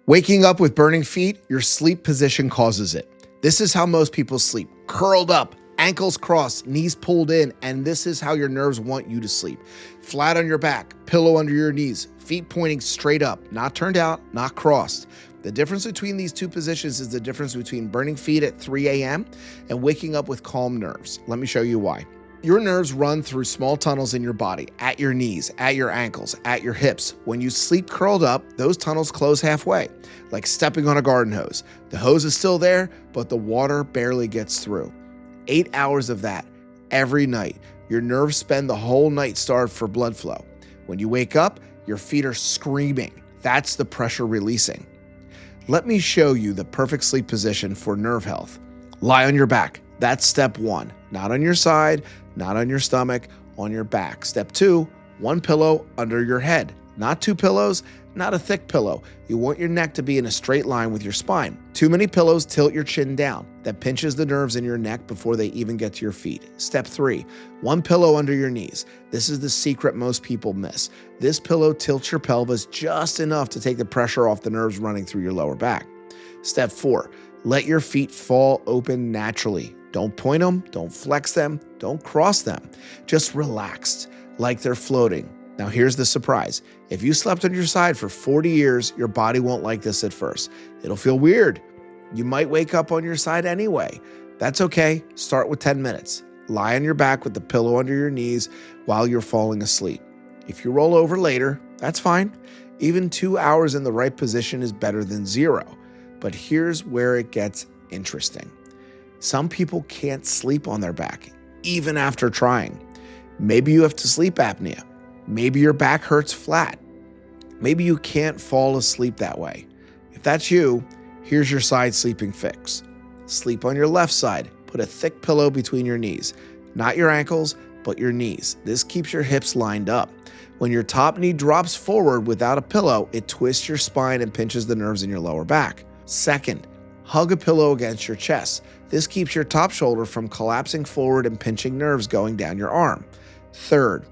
Waking up with burning feet, your sleep position causes it. This is how most people sleep, curled up, ankles crossed, knees pulled in, and this is how your nerves want you to sleep. Flat on your back, pillow under your knees, feet pointing straight up, not turned out, not crossed. The difference between these two positions is the difference between burning feet at 3 a.m. and waking up with calm nerves. Let me show you why. Your nerves run through small tunnels in your body, at your knees, at your ankles, at your hips. When you sleep curled up, those tunnels close halfway, like stepping on a garden hose. The hose is still there, but the water barely gets through. 8 hours of that every night. Your nerves spend the whole night starved for blood flow. When you wake up, your feet are screaming. That's the pressure releasing. Let me show you the perfect sleep position for nerve health. Lie on your back. That's step one. Not on your side, not on your stomach, on your back. Step two, one pillow under your head. Not two pillows, not a thick pillow. You want your neck to be in a straight line with your spine. Too many pillows tilt your chin down. That pinches the nerves in your neck before they even get to your feet. Step three, one pillow under your knees. This is the secret most people miss. This pillow tilts your pelvis just enough to take the pressure off the nerves running through your lower back. Step four, let your feet fall open naturally. Don't point them, don't flex them, don't cross them. Just relaxed, like they're floating. Now here's the surprise. If you slept on your side for 40 years, your body won't like this at first. It'll feel weird. You might wake up on your side anyway. That's okay. Start with 10 minutes. Lie on your back with the pillow under your knees while you're falling asleep. If you roll over later, that's fine. Even 2 hours in the right position is better than 0. But here's where it gets interesting. Some people can't sleep on their back, even after trying. Maybe you have sleep apnea. Maybe your back hurts flat. Maybe you can't fall asleep that way. If that's you, here's your side sleeping fix. Sleep on your left side. Put a thick pillow between your knees. Not your ankles, but your knees. This keeps your hips lined up. When your top knee drops forward without a pillow, it twists your spine and pinches the nerves in your lower back. Second, hug a pillow against your chest. This keeps your top shoulder from collapsing forward and pinching nerves going down your arm. Third,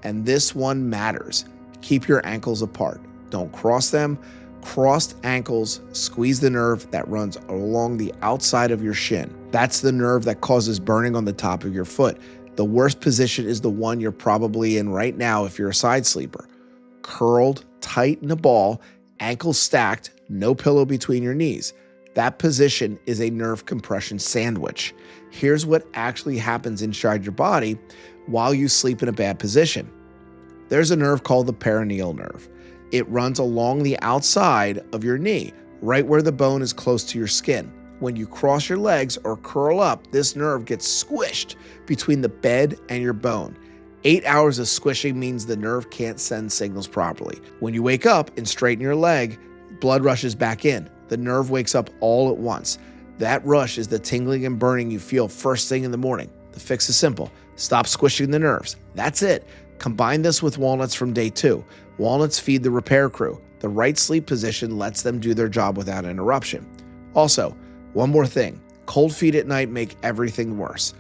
and this one matters, keep your ankles apart. Don't cross them. Crossed ankles squeeze the nerve that runs along the outside of your shin. That's the nerve that causes burning on the top of your foot. The worst position is the one you're probably in right now if you're a side sleeper. Curled tight in a ball, ankles stacked, no pillow between your knees. That position is a nerve compression sandwich. Here's what actually happens inside your body while you sleep in a bad position. There's a nerve called the peroneal nerve. It runs along the outside of your knee, right where the bone is close to your skin. When you cross your legs or curl up, this nerve gets squished between the bed and your bone. 8 hours of squishing means the nerve can't send signals properly. When you wake up and straighten your leg, blood rushes back in. The nerve wakes up all at once. That rush is the tingling and burning you feel first thing in the morning. The fix is simple. Stop squishing the nerves. That's it. Combine this with walnuts from day 2. Walnuts feed the repair crew. The right sleep position lets them do their job without interruption. Also, one more thing. Cold feet at night make everything worse.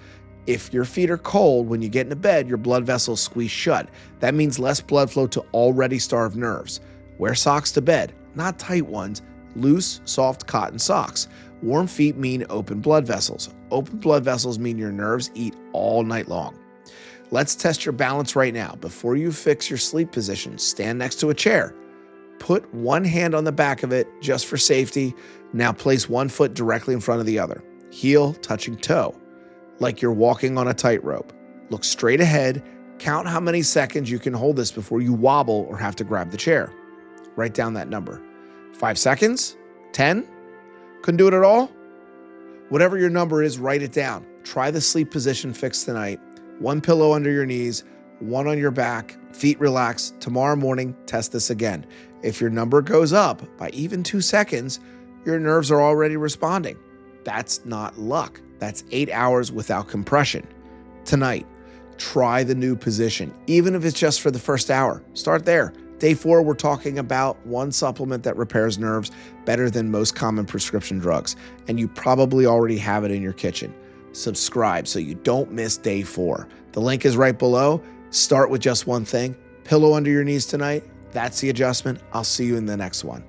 If your feet are cold, when you get into bed, your blood vessels squeeze shut. That means less blood flow to already starved nerves. Wear socks to bed, not tight ones. Loose, soft cotton socks. Warm feet mean open blood vessels. Open blood vessels mean your nerves eat all night long. Let's test your balance right now. Before you fix your sleep position, stand next to a chair. Put one hand on the back of it just for safety. Now place one foot directly in front of the other. Heel touching toe, like you're walking on a tightrope. Look straight ahead. Count how many seconds you can hold this before you wobble or have to grab the chair. Write down that number. 5 seconds? 10? Couldn't do it at all? Whatever your number is, write it down. Try the sleep position fix tonight. One pillow under your knees, one on your back, feet relaxed. Tomorrow morning, test this again. If your number goes up by even 2 seconds, your nerves are already responding. That's not luck. That's 8 hours without compression. Tonight, try the new position, even if it's just for the first hour. Start there. Day 4, we're talking about one supplement that repairs nerves better than most common prescription drugs, and you probably already have it in your kitchen. Subscribe so you don't miss day 4. The link is right below. Start with just one thing. Pillow under your knees tonight. That's the adjustment. I'll see you in the next one.